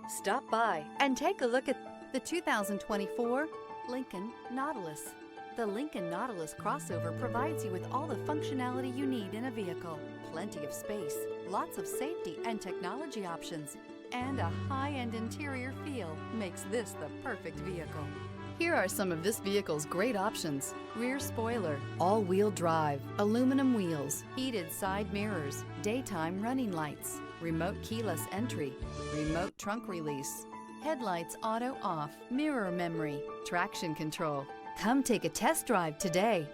Stop by and take a look at the 2024 Lincoln Nautilus. The Lincoln Nautilus crossover provides you with all the functionality you need in a vehicle. Plenty of space, lots of safety and technology options, and a high-end interior feel makes this the perfect vehicle. Here are some of this vehicle's great options: rear spoiler, all-wheel drive, aluminum wheels, heated side mirrors, daytime running lights, remote keyless entry, remote trunk release, headlights auto off, mirror memory, traction control. Come take a test drive today.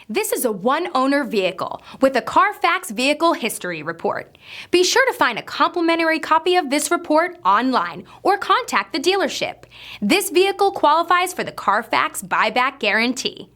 This is a one-owner vehicle with a Carfax Vehicle History Report. Be sure to find a complimentary copy of this report online or contact the dealership. This vehicle qualifies for the Carfax Buyback Guarantee.